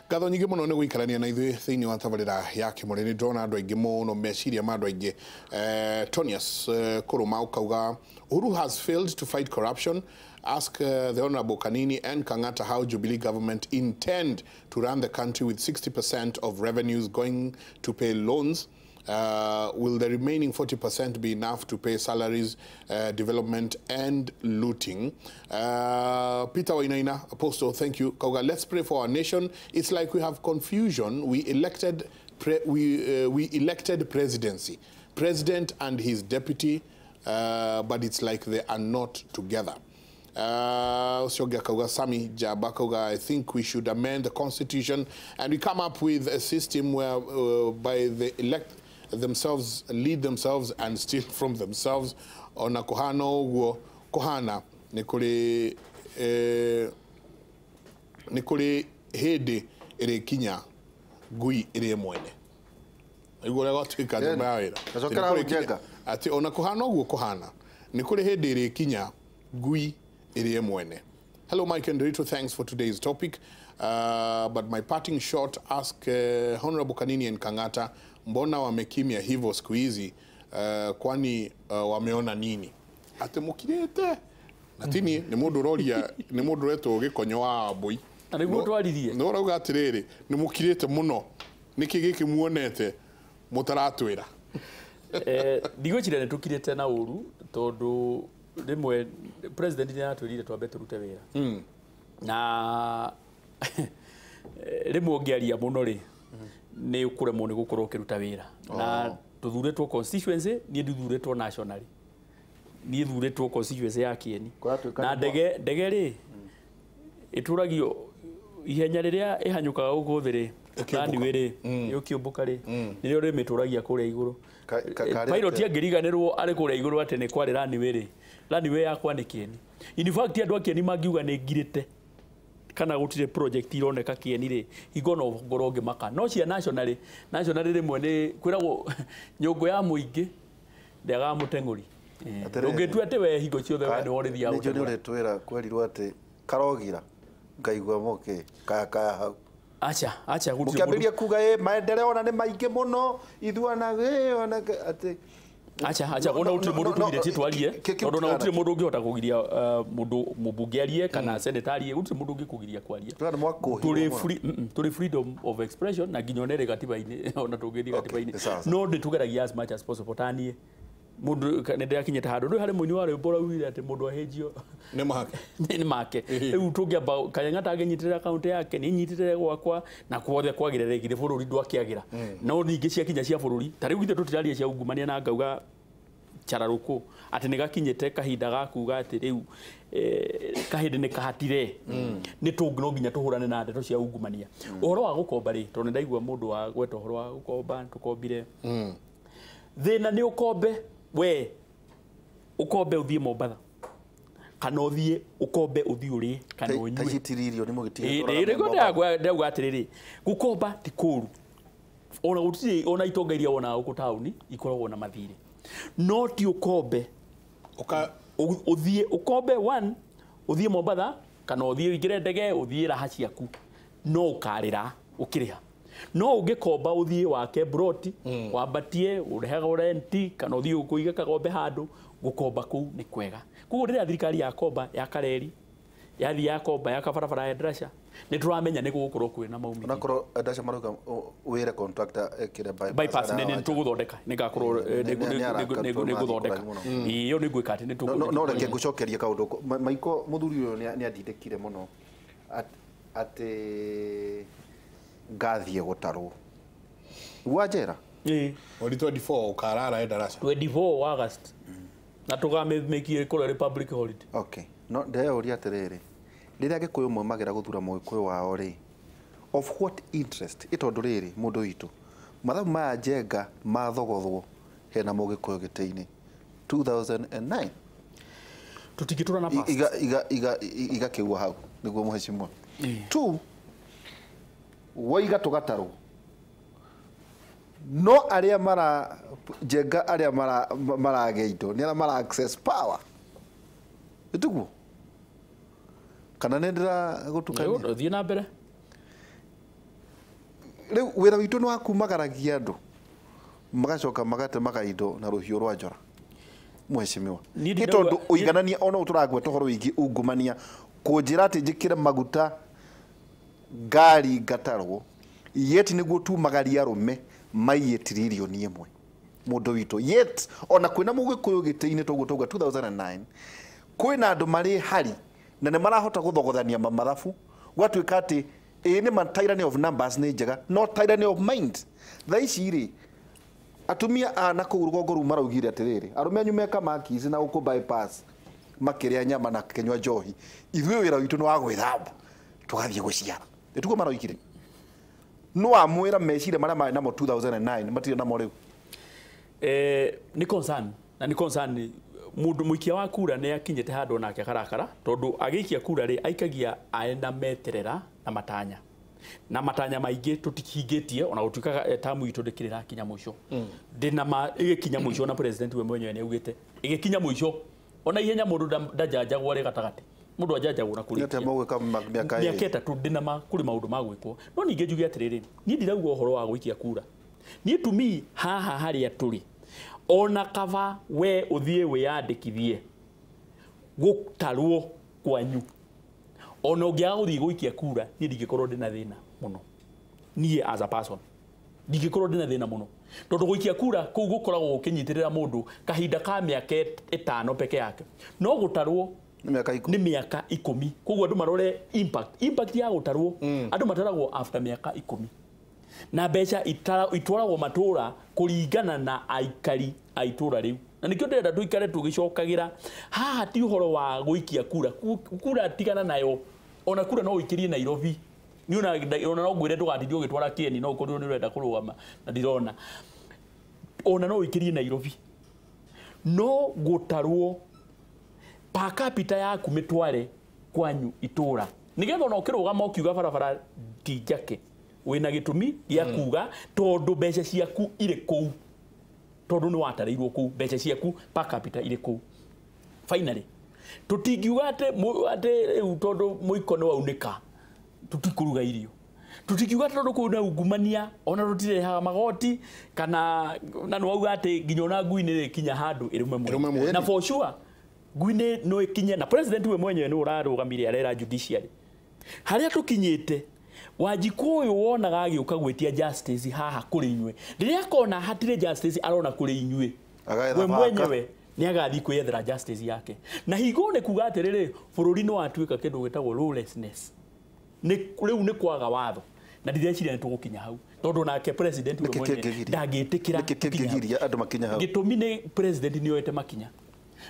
Gatho nyingi muno ni guikarania na ithui thiini wa tabarira ya Kimuriri ndona andu aingi muno meciria ma andu aingi Tonius Kuruma ukauga Uhuru has failed to fight corruption. Ask the Honorable Kanini and Kangata how Jubilee government intend to run the country with 60% of revenues going to pay loans. Will the remaining 40% be enough to pay salaries, development and looting? Peter Wainaina, Apostle, thank you. Kauga, let's pray for our nation. It's like we have confusion. We elected presidency, president and his deputy, but it's like they are not together. Sami Jaba Kauga, I think we should amend the constitution and we come up with a system where by the elect themselves, lead themselves and steal from themselves. Ona kohano ugo kohana nikuli hede ere kinya gui ere mwene igore gotwika ndimawira ati ona kohano ugo kohana nikuli hede ere kinya gui ere mwene. Hello Mike and Dorito, thanks for today's topic. But my parting shot, ask Honorable Kanini and Kangata, mbona wamekimya hivyo siku hizi, kwani wameona nini? Ate mukirete natini ni mundu roria ni mundu reto gikonyo wa boy ari mundu aririe no rauga atiriri ni mukirete muno niki giki muonete mutaratwira ndigwicira ni tukirete na uru tondu rimwe president ni atwirire twambe turute wira na rimwe ungiaria muno ri ni ukuremwo ni gukorwo ukiruta wira na tuthuretwo constituency ni tuthuretwo nationally ni tuthuretwo constituency ya Kieni na ndege ri ituragio ihenya riria ihanyukaga guguthiri kandi wiri yukiumbuka ri nirio ri mituragia kuria iguru pilot angiriganirwo ari kuria iguru ati ni kwari rani wiri yakwa ni Kieni. In fact andu a Kieni mangiuga ni ngirite kana gutire project ironeka Kieni ri igono ngoro ngimaka no cia nationally rimwe ni kwiragwo nyungu ya muingi ndaga mutenguri ungitua ati we hingo ciothe we ni worithia ni joni uretwira kwerirwo ati karogira ngaigwa moke kaya hau acha gutire ukiambiria kuga maendeleo na ni maingi muno ithuana ona ati acha ona utire mundu tugire titwarie tondu na utire mundu ungihota kugiria mundu mubunge arie kana senatari utire mundu ungikugiria kwaria turi freedom of expression na ginyonere gatiba-ini ona tungithii gatiba-ini no nditugeragia as much as possible tanie mundu nende akinyeta handu ndu hari muini wa rwimbo rauire ati mundu ahejio ni make riu tungiamba Kayang'ata agenyitirira account yake ni nyitirire gwakwa na kuothe kwagirire gire bururi ndu akiagira no ningi cia kinya cia bururi ta riu githe tutiraria cia ungumania na ngauga chararuku ati ni gakinyete kahinda gakuga ati riu kahindi ni kahatire ni tungino nginya tuhurane na ndeto cia ungumania uhoro wa gukomba ri tondu ndaigua mundu wa gweta uhoro wa gukomba tukombire thina ni ukombe we ukombe uthie Mombatha kana uthie ukombe uthie uri kana unywe tajitiririo ni mugitire ndauga atiriri gukomba ti kuru ona gutiri ona itonga iria ona uku tauni ikoragwo na mathiri no ti ukombe uthie ukombe one uthie Mombatha kana uthie ingire ndege uthie raha ciaku no ukarira ukiriha no ungikomba uthie wake broti wambatie urehaga renti kana uthie ukuiga kagombe handu gukomba ku ni kwega kugo rira thirikari ya komba ya kareri yathi ya komba ya kabarabara ya Endarasha ni turamenya ni gukorwo kwina maumithio na korwo Endarasha maruga wire contractor ekire bypass ni tuguthondeka ni gakorwo ni guthondeka iyo ni gwika ati ni no reke ngucokerie kaundu maiko muthuri uyu ni athindikire muno ati ngathie gutarwo wajera ori 24 ukarara Endarasha 24 August na tugamekie kore republic holiday okay no ndeo uri atiriri rira gikuyu mwe magira guthura muikuyu wao ri of what interest itondu riri mundu witu mathabu maya njenga mathogothwo hena mugikuyu giteini 2009 tutigitura na past iga kiwa hau niguo muheshimwa tu waiga tugatarwo no aria mara jenga aria mara geindo ni mara access power itugu kana nendera gutukania thie na mbere Riu wira witu no akumagaragia andu magacoka magate magaindo na ruhiu rwa njora mweshimiwa itondu uiganania ona uturagwe tohoro wigi ungumania kunjira ati njikire maguta ngari ngatarwo yet niguo tumagaria rume mai trilioni imwe mundu witu yet ona kwina mugikuyu gitiine toguo 2009 kwina andu mari hari na ne marahota guthogothania mamathabu gwatuika ati ni man tyranny of numbers ni njega no tyranny of mind thaici ri atumia ana kurugongo ru maraugire atiriri arume anyumeka makizi na uko bypass makiria nyama na kenywa njohi ithuĩ wĩra witũ nĩ wa gwĩthamba tũgathiĩ gũciara nĩtuo maroigire no amwĩra meciria marĩa marĩ namo 2009 matirĩ namo rĩu ni concern mundu muikia wa kura ni akinyete handu nake karakara tondu agiikia kura ri aikagia aenda meterera na matanya maingi tutikingitie ona gutuika tamu itu ndikirira kinya muico ndina ma igikinya muico na president we mwenyewe ni augite igikinya muico ona ihenya mundu ndajajagwo ri gatagati mundu ajajagwo na kuri nete mogwika miaka itatu ndina ma kuri maundu magwikwo no ninge njugi atiriri ni ndirauga uhoro wa gwikia kura ni tumi haha haria turi ona kava we uthie wiyandikithie gutarwo kwanyu ona ungia guthie gwikia kura ni ndingikorwo ndina thina muno nie as a person ndingikorwo ndina thina muno tondu gwikia kura kuu gukoragwo ukinyitirira mundu kahinda ka miaka 5 peke yake no gutarwo ni miaka 10 koguo andu marore impact ya gutarwo andu mataragwo after miaka 10 na mbeca itwaragwo matura kuringana na aikari aitura riu na nikio ndenda tuikare tugicokagira haha ti uhoro wa guikia kura tigana nayo ona kura no uikirie Nairobi ni ona no gwire ndugatithio gitwara Kieni no ukorwo ni urenda kurugama na ndirona ona no uikirie Nairobi no gutarwo per capita yaku mitware kwanyu itura nigetha ona ukirugama ukiuga barabara tijake wina gitumi ya kuga tondu mbeca ciaku ire kou tondu ni watareirwo kou mbeca ciaku per capita ire kou finally tutingiuga ate tondu muiko no aunika tutikuruga irio tutingiuga tondu kuna ungumania ona rutirehaga magoti kana na no auga ate nginya ona ngui ni kinya handu irumwe na for sure ngui no ikinye na president we mwenyewe ni urarugamire arera judiciary haria tukinyite Wajikuyu wonaga agiuka gwetia justice haha kuri inywe riria kona hatire justice arona kuri inywe we mwenyewe ni agathi kwiyethera justice yake na higo ne kuga atiriri bururi no atuika kindu gwetagwo lawlessness ni riu ni kwaga watho na ndireciria ni tugukinya hau tondu nake president we mwenyewe ndagitikira kigiria andu makinya hau gitumi ni president ni yoete makinya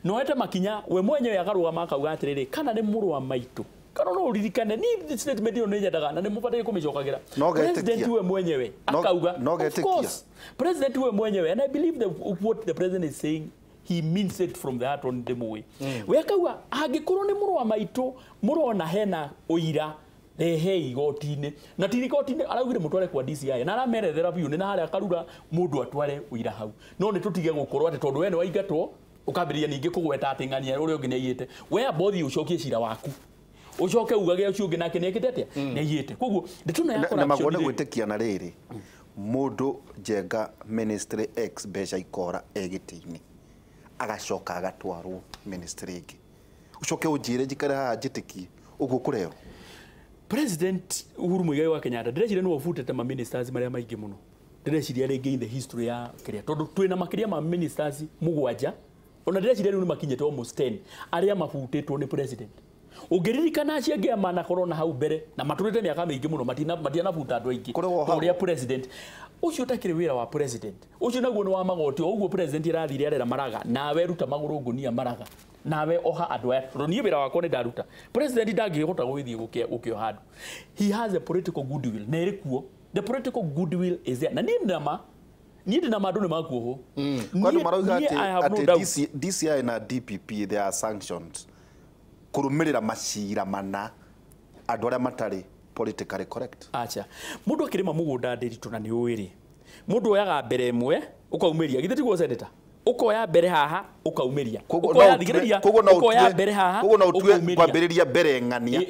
no ete makinya we mwenyewe agaruga akauga atiriri kana ni murwa maitu kana no uririkane ni statement ino nyendaga na ni mubadai kumicokagira president we mwenyewe akauga of course president we mwenyewe and I believe what the president is saying he means it from the heart on the way we akauga angikorwo ni murwa maitu murona hena uira rehe igotine na tirikotine araugire mutware kwa DCI na aramerethera biu ni na haria akarura mundu atware uira hau no ni tutige gukorwo ati tondu we ni waigatwo ukambiria ningi kugweta atingania uria ungi neiyite we bothi ucokie cira waku ucoke ugage ucio ungi nake nekite atia neiyite koguo ndituna ya corruption na magone gwitikia na riri mundu Njenga ministry X beca ikora egitini agacoka agatwarwo ministry ingi ucoke unjire njikare haha njitikie uguo kureo President Uhuru Muigai wa Kenyatta ndireciria no ofutete ma ministers maria maingi muno ndireciria ringi in the history ya Kenya tondu twina makiria ma ministers mugwanja ona ndireciria riu ni makinyete almost 10 aria mafutitwo ni president ugiririkana aciange amana corona hau mbere na maturite miaka mingi muno matina buta andu aingi uria president ucio utakire wira wa president ucio naguo ni wa magoti uguo president irathire arera maraga nawe ruta maguru ngunia maraga nawe oha andu aya ronye wira wakwa ni ndaruta president ndangihota gwithie gukio handu he has a political goodwill na irikuo the political goodwill is there na ni ndama andu ni makuoho kwani marauga ati DCI na DPP they are sanctions kurumirira macira mana andu aria matari politically correct acha mundu akirima mugunda ndiritu na ni uiri mundu oyaga mbere imwe ukaumiria githeti go senator ukoya mbere haha ukaumiria ukoya thigiriria ukoya mbere haha koguo no utue kwambiriria mbere ng'ania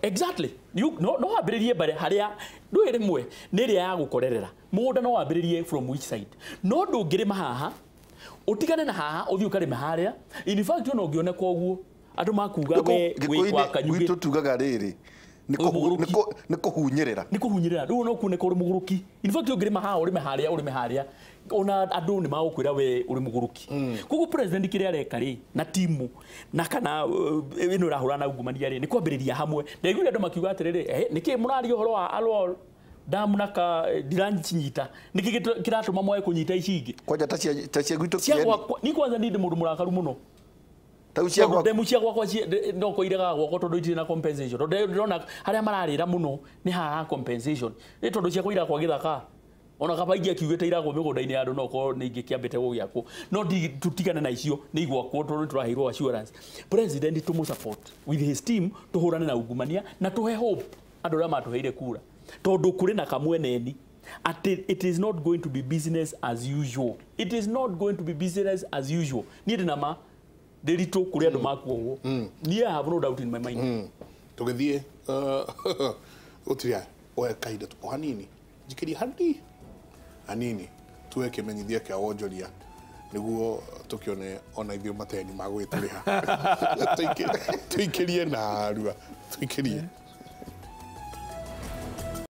exactly no wambiririe mbere haria ndui rimwe ni ria ya gukorerera mugunda no wambiririe from which side no ndungirima haha utigane na haha uthii ukarima haria in fact no ngione koguo andu makuga we kwa kanyugi gwitu tugaga riri ni kuhunyirira riu no kune kuri muguruki in fact ungirima haha urime haria ona andu ni magukwira we uri muguruki koguo president kiria areka ri na timu na kana ino rahura na ungumania ri ni kwambiriria hamwe ndaiguire andu makiuga atiriri niki murari uhoro wa alwol damu naka diranchinyita niki kiratuma mwae kunyita icingi kwanja tacia gwitu kieni ni kwanza ndi mundu murakaru muno taucia kwa demu cia gwakwa no koiraga gwakwa tondu itire na compensation tondu ndona haria mararira muno ni haha compensation ni tondu cia koira kwa githaka ona kabaingi akiugite iragwo migunda-ini ya andu no ko ni ingikiambite gugiakwo no tutigane na icio ni igwakwo tondu turahirwo assurance president to support with his team tuhurane na ungumania na tuhe hope andu ria matuheire kura tondu kuri na kamweneni it is not going to be business as usual. It is not going to be business as usual. Ni ndinama derito kuri andu makuo. Ni I have no doubt in my mind. Tugithie utiria oe kaida tu hanini. Jikiri handi hanini tuweke menyithia kia wonjoria niguo tukione ona ithio mateni magwituriha tuikirie na arua tuikirie